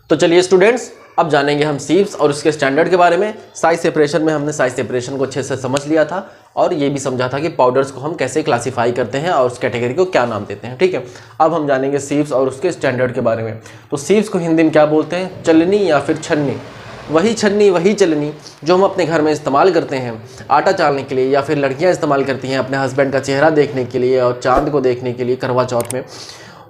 तो चलिए स्टूडेंट्स, अब जानेंगे हम सीव्स और उसके स्टैंडर्ड के बारे में। साइज सेपरेशन में हमने साइज सेपरेशन को अच्छे से समझ लिया था और ये भी समझा था कि पाउडर्स को हम कैसे क्लासीफाई करते हैं और उस कैटेगरी को क्या नाम देते हैं। ठीक है, अब हम जानेंगे सीव्स और उसके स्टैंडर्ड के बारे में। तो सीव्स को हिंदी में क्या बोलते हैं? चलनी या फिर छन्नी। वही छन्नी वही चलनी जो हम अपने घर में इस्तेमाल करते हैं आटा चालने के लिए, या फिर लड़कियाँ इस्तेमाल करती हैं अपने हस्बैंड का चेहरा देखने के लिए और चाँद को देखने के लिए करवा चौथ में।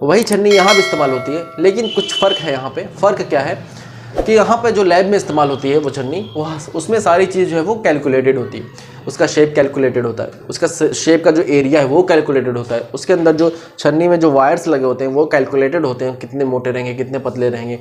वही छन्नी यहाँ भी इस्तेमाल होती है, लेकिन कुछ फ़र्क है। यहाँ पे फ़र्क क्या है कि यहाँ पे जो लैब में इस्तेमाल होती है वो छन्नी, वह उसमें सारी चीज़ जो है वो कैलकुलेटेड होती है। उसका शेप कैलकुलेटेड होता है, उसका शेप का जो एरिया है वो कैलकुलेटेड होता है। उसके अंदर जो छन्नी में जो वायर्स लगे होते हैं वो कैलकुलेटेड होते हैं, कितने मोटे रहेंगे कितने पतले रहेंगे।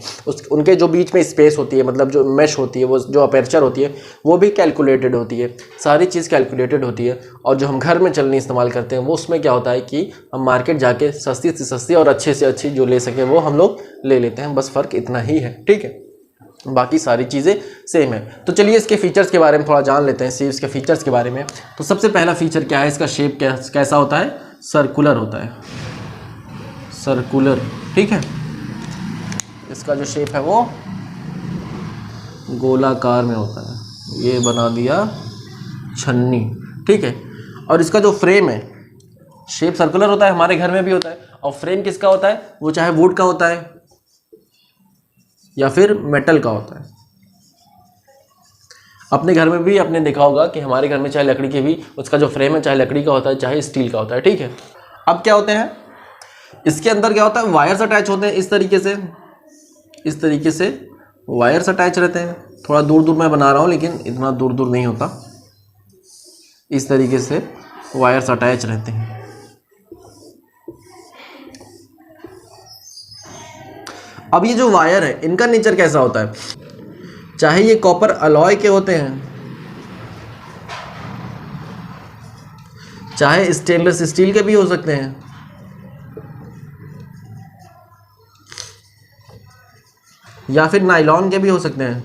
उनके जो बीच में स्पेस होती है, मतलब जो मैश होती है, वो जो अपर्चर होती है वो भी कैलकुलेटेड होती है। सारी चीज़ कैलकुलेटेड होती है। और जो हम घर में छन्नी इस्तेमाल करते हैं वो उसमें क्या होता है कि हम मार्केट जाके सस्ती से सस्ती और अच्छे से अच्छी जो ले सकें वो हम लोग ले लेते हैं। बस फ़र्क इतना ही है। ठीक है, बाकी सारी चीज़ें सेम है। तो चलिए इसके फीचर्स के बारे में थोड़ा जान लेते हैं, सीव्स के फीचर्स के बारे में। तो सबसे पहला फीचर क्या है? इसका शेप कैसा होता है? सर्कुलर होता है, सर्कुलर। ठीक है, इसका जो शेप है वो गोलाकार में होता है। ये बना दिया छन्नी। ठीक है, और इसका जो फ्रेम है, शेप सर्कुलर होता है, हमारे घर में भी होता है। और फ्रेम किसका होता है? वो चाहे वुड का होता है या फिर मेटल का होता है। अपने घर में भी आपने देखा होगा कि हमारे घर में चाहे लकड़ी के भी उसका जो फ्रेम है चाहे लकड़ी का होता है चाहे स्टील का होता है। ठीक है, अब क्या होते हैं इसके अंदर? क्या होता है? वायर्स अटैच होते हैं इस तरीके से वायर्स अटैच रहते हैं। थोड़ा दूर दूर मैं बना रहा हूँ, लेकिन इतना दूर दूर नहीं होता। इस तरीके से वायर्स अटैच रहते हैं। अब ये जो वायर है इनका नेचर कैसा होता है? चाहे ये कॉपर अलॉय के होते हैं, चाहे स्टेनलेस स्टील के भी हो सकते हैं, या फिर नायलॉन के भी हो सकते हैं।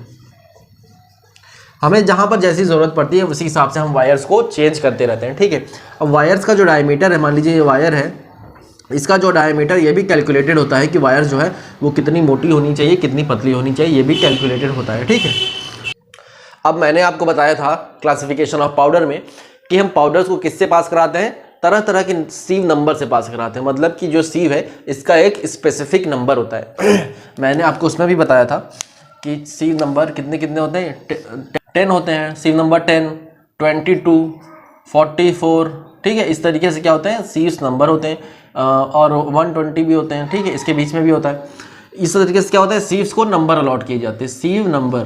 हमें जहां पर जैसी ज़रूरत पड़ती है उसी हिसाब से हम वायर्स को चेंज करते रहते हैं। ठीक है, अब वायर्स का जो डायमीटर है, मान लीजिए ये वायर है, इसका जो डायमीटर ये भी कैलकुलेटेड होता है कि वायर जो है वो कितनी मोटी होनी चाहिए कितनी पतली होनी चाहिए, ये भी कैलकुलेटेड होता है। ठीक है, अब मैंने आपको बताया था क्लासिफिकेशन ऑफ पाउडर में कि हम पाउडर्स को किससे पास कराते हैं? तरह तरह के सीव नंबर से पास कराते हैं। मतलब कि जो सीव है इसका एक स्पेसिफिक नंबर होता है। मैंने आपको उसमें भी बताया था कि सीव नंबर कितने कितने होते हैं? 10 होते हैं। सीव नंबर 10, 22, 44। ठीक है, इस तरीके से क्या होते हैं? सीव्स नंबर होते हैं। और 120 भी होते हैं। ठीक है, इसके बीच में भी होता है। इस तरीके से क्या होता है? सीव्स को नंबर अलॉट किए जाते हैं, सीव नंबर।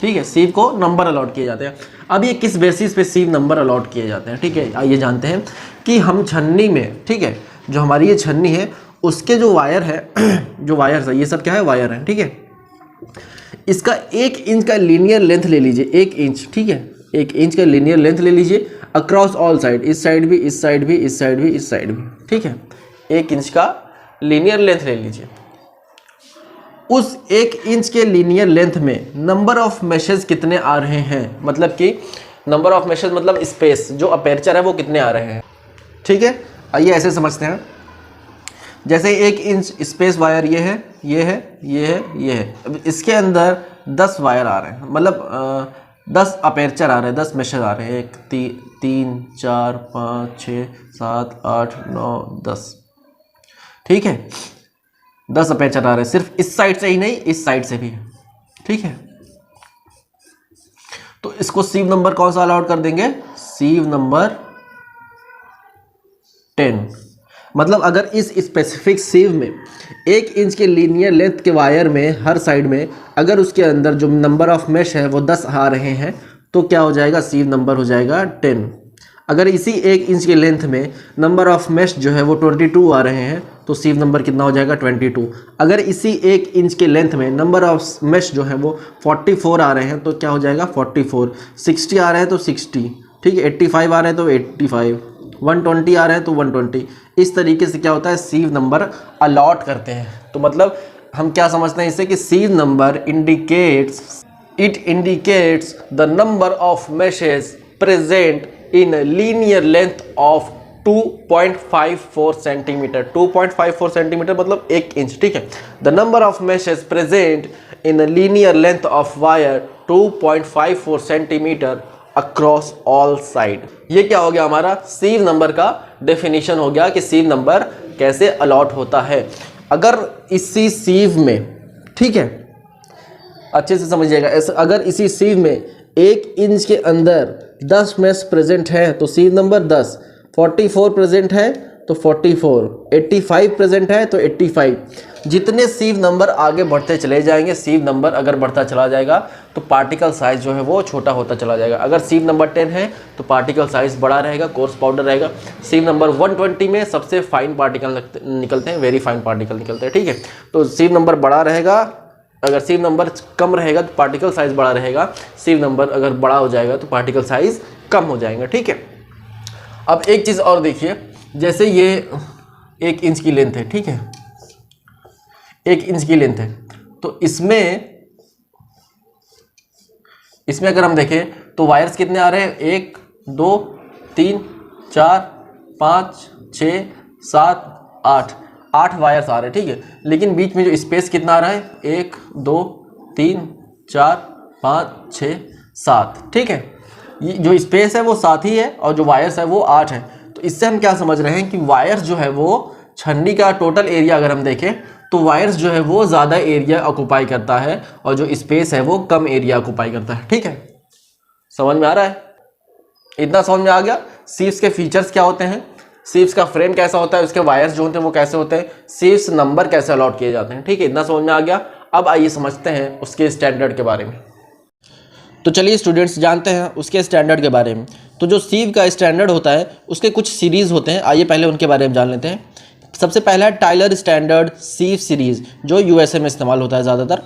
ठीक है, सीव को नंबर अलॉट किए जाते हैं। अब ये किस बेसिस पे सीव नंबर अलॉट किए जाते हैं? ठीक है, आइए जानते हैं कि हम छन्नी में, ठीक है, जो हमारी ये छन्नी है उसके जो वायर है जो वायर है, ये सब क्या है? वायर है। ठीक है, इसका 1 इंच का लीनियर लेंथ ले लीजिए, 1 इंच। ठीक है, 1 इंच का लीनियर लेंथ ले लीजिए अक्रॉस ऑल साइड, इस साइड भी, इस साइड भी, इस साइड भी, इस साइड भी। ठीक है, 1 इंच का लीनियर लेंथ ले लीजिए। उस 1 इंच के लीनियर लेंथ में नंबर ऑफ मैशेज कितने आ रहे हैं? मतलब कि नंबर ऑफ मैशेज मतलब स्पेस, जो अपर्चर है वो कितने आ रहे हैं। ठीक है, आइए ऐसे समझते हैं। जैसे 1 इंच स्पेस वायर ये है, ये है, ये है, ये है। अब इसके अंदर 10 वायर आ रहे हैं, मतलब 10 अपर्चर आ रहे हैं, 10 मैशेज आ रहे हैं। 1, 3, 4, 5, 6, 7, 8, 9, 10। ठीक है, 10 अपर्चर आ रहे हैं, सिर्फ इस साइड से ही नहीं, इस साइड से भी। ठीक है, तो इसको सीव नंबर कौन सा अलॉट कर देंगे? सीव नंबर 10। मतलब अगर इस स्पेसिफिक सीव में 1 इंच के लीनियर लेंथ के वायर में हर साइड में अगर उसके अंदर जो नंबर ऑफ मैश है वो 10 आ रहे हैं तो क्या हो जाएगा? सीव नंबर हो जाएगा 10। अगर इसी 1 इंच के लेंथ में नंबर ऑफ मैश जो है वो 22 आ रहे हैं तो सीव नंबर कितना हो जाएगा? 22। अगर इसी 1 इंच के लेंथ में नंबर ऑफ मैश जो है वो 44 आ रहे हैं तो क्या हो जाएगा? 44। 60 आ रहे हैं तो 60। ठीक है, 85 आ रहे हैं तो 85, 120 आ रहे हैं तो 120। इस तरीके से क्या होता है? सीव नंबर अलॉट करते हैं। तो मतलब हम क्या समझते हैं इससे कि sieve number indicates the number of meshes present in linear length of 2.54 centimetre. 2.54 centimetre मतलब 1 इंच, ठीक है। The number of meshes present in a linear length of wire 2.54 centimetre across all side. ये क्या हो गया हमारा सीव नंबर का definition हो गया कि सीव नंबर कैसे अलॉट होता है। अगर इसी सीव में, ठीक है, अच्छे से समझिएगा, अगर इसी सीव में 1 इंच के अंदर 10 मेश प्रेजेंट है तो सीव नंबर 10, 44 प्रेजेंट है तो 44, 85 प्रेजेंट है तो 85। जितने सीव नंबर आगे बढ़ते चले जाएंगे, सीव नंबर अगर बढ़ता चला जाएगा तो पार्टिकल साइज जो है वो छोटा होता चला जाएगा। अगर सीव नंबर 10 है तो पार्टिकल साइज बड़ा रहेगा, कोर्स पाउडर रहेगा। सीव नंबर 120 में सबसे फाइन पार्टिकल निकलते हैं, वेरी फाइन पार्टिकल निकलते हैं, ठीक है। तो सीव नंबर बड़ा रहेगा, अगर सीव नंबर कम रहेगा तो पार्टिकल साइज बड़ा रहेगा, सीव नंबर अगर बड़ा हो जाएगा तो पार्टिकल साइज कम हो जाएगा, ठीक है। अब एक चीज़ और देखिए, जैसे ये 1 इंच की लेंथ है, ठीक है, 1 इंच की लेंथ है, तो इसमें अगर हम देखें तो वायर्स कितने आ रहे हैं, 1 2 3 4 5 6 7 8 वायर्स आ रहे हैं, ठीक है। लेकिन बीच में जो स्पेस कितना आ रहा है, 1 2 3 4 5 6 7, ठीक है। ये जो स्पेस है वो 7 ही है और जो वायर्स है वो 8 है। तो इससे हम क्या समझ रहे हैं कि वायर्स जो है वो छन्नी का टोटल एरिया अगर हम देखें तो वायर्स जो है वो ज़्यादा एरिया ऑक्यूपाई करता है और जो स्पेस है वो कम एरिया ऑक्यूपाई करता है, ठीक है। समझ में आ रहा है? इतना समझ में आ गया। सीव्स के फीचर्स क्या होते हैं, सीव्स का फ्रेम कैसा होता है, उसके वायर्स जो होते हैं वो कैसे होते हैं, सीव्स नंबर कैसे अलॉट किए जाते हैं, ठीक है। इतना समझ में आ गया। अब आइए समझते हैं उसके स्टैंडर्ड के बारे में। तो चलिए स्टूडेंट्स जानते हैं उसके स्टैंडर्ड के बारे में। तो जो सीव का स्टैंडर्ड होता है उसके कुछ सीरीज़ होते हैं, आइए पहले उनके बारे में जान लेते हैं। सबसे पहला है टाइलर स्टैंडर्ड सीव सीरीज़, जो यूएसए में इस्तेमाल होता है ज़्यादातर।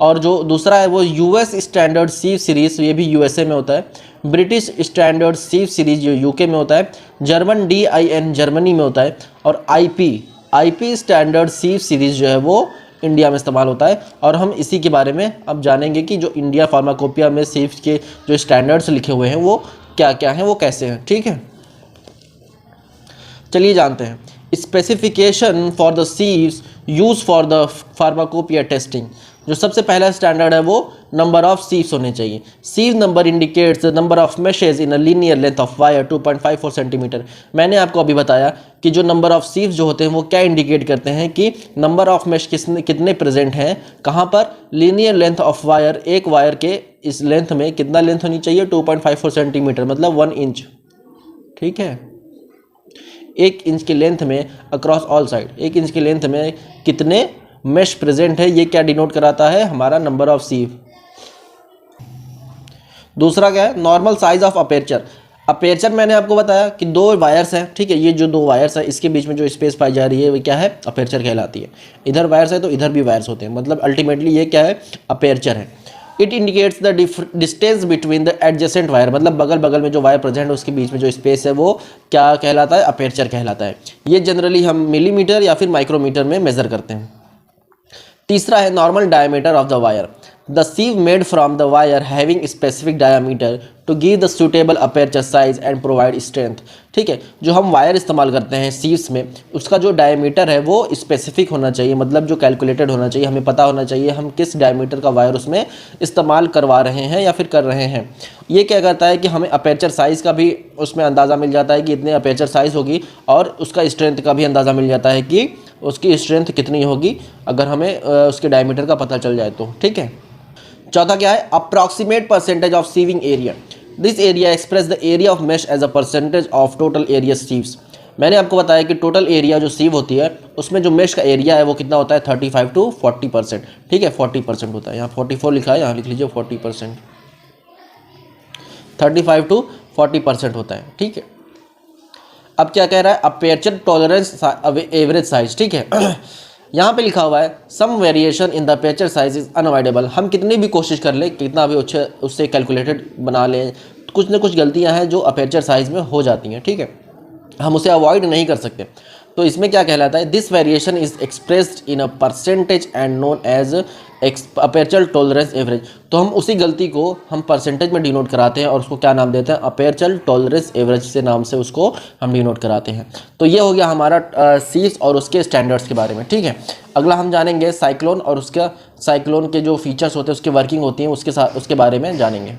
और जो दूसरा है वो यूएस स्टैंडर्ड सीव सीरीज़, ये भी यूएसए में होता है। ब्रिटिश स्टैंडर्ड सीव सीरीज़ जो यूके में होता है। जर्मन DIN जर्मनी में होता है। और IP स्टैंडर्ड सीव सीरीज़ जो है वो इंडिया में इस्तेमाल होता है। और हम इसी के बारे में अब जानेंगे कि जो इंडिया फार्माकोपिया में सीव के जो स्टैंडर्ड्स लिखे हुए हैं वो क्या क्या हैं, वो कैसे हैं, ठीक है। चलिए जानते हैं। Specification for the sieves use for the pharmacopoeia testing. जो सबसे पहला स्टैंडर्ड है वो नंबर ऑफ सीव्स होने चाहिए। Sieve number indicates the number of meshes in a linear length of wire 2.54 centimetre. मैंने आपको अभी बताया कि जो नंबर ऑफ सीव्स जो होते हैं वो क्या इंडिकेट करते हैं कि नंबर ऑफ मेश कितने प्रेजेंट हैं, कहाँ पर, लीनियर लेंथ ऑफ वायर, एक वायर के इस लेंथ में कितना लेंथ होनी चाहिए, 2.54 सेंटीमीटर मतलब 1 इंच, ठीक है। 1 इंच की लेंथ में अक्रॉस ऑल साइड, 1 इंच की लेंथ में कितने मेश प्रेजेंट है, ये क्या डिनोट कराता है, हमारा नंबर ऑफ सीव। दूसरा क्या है, normal size of aperture. Aperture मैंने आपको बताया कि 2 वायर्स हैं, ठीक है। ये जो 2 वायर्स है इसके बीच में जो स्पेस पाई जा रही है वो क्या है, अपेरचर कहलाती है। इधर वायर्स है तो इधर भी वायर्स होते हैं, मतलब अल्टीमेटली ये क्या है, अपेरचर है। It indicates the distance between the adjacent wire, मतलब बगल बगल में जो वायर प्रेजेंट है उसके बीच में जो स्पेस है वो क्या कहलाता है, अपेरचर कहलाता है। ये जनरली हम मिलीमीटर या फिर माइक्रोमीटर में मेजर करते हैं। तीसरा है normal diameter of the wire. The sieve made from the wire having specific diameter to give the suitable aperture size and provide strength, ठीक है। जो हम वायर इस्तेमाल करते हैं सीव्स में, उसका जो डायमीटर है वो स्पेसिफिक होना चाहिए, मतलब जो कैलकुलेटेड होना चाहिए, हमें पता होना चाहिए हम किस डायमीटर का वायर उसमें इस्तेमाल करवा रहे हैं या फिर कर रहे हैं। ये क्या करता है कि हमें अपेरचर साइज़ का भी उसमें अंदाज़ा मिल जाता है कि इतने अपेरचर साइज़ होगी, और उसका स्ट्रेंथ का भी अंदाज़ा मिल जाता है कि उसकी स्ट्रेंथ कितनी होगी अगर हमें उसके डायमीटर का पता चल जाए तो, ठीक है। चौथा क्या है, approximate percentage of sieving area. This area express the area of mesh as a percentage of total area sieves. मैंने आपको बताया कि टोटल एरिया जो सीव होती है उसमें जो मेश का एरिया है वो कितना होता है, 35 to 40%, ठीक है। 40% होता है, यहाँ 44 लिखा है, यहाँ लिख लीजिए 40%, 35 to 40% होता है, ठीक है। अब क्या कह रहा है, अपेरचर टॉलरेंस एवरेज साइज, ठीक है। यहाँ पे लिखा हुआ है some variation in the aperture size is unavoidable. हम कितनी भी कोशिश कर लें, कितना भी उससे कैलकुलेटेड बना लें, कुछ ना कुछ गलतियाँ हैं जो अपेरचर साइज में हो जाती हैं, ठीक है। हम उसे अवॉइड नहीं कर सकते। तो इसमें क्या कहलाता है, this variation is expressed in a percentage and known as aperture tolerance average. तो हम उसी गलती को हम परसेंटेज में डिनोट कराते हैं और उसको क्या नाम देते हैं, अपेर्चर टॉलरेंस एवरेज से नाम से उसको हम डिनोट कराते हैं। तो ये हो गया हमारा सीव्स और उसके स्टैंडर्ड्स के बारे में, ठीक है। अगला हम जानेंगे साइक्लोन और उसका साइक्लोन के जो फीचर्स होते हैं, उसकी वर्किंग होती है, उसके बारे में जानेंगे।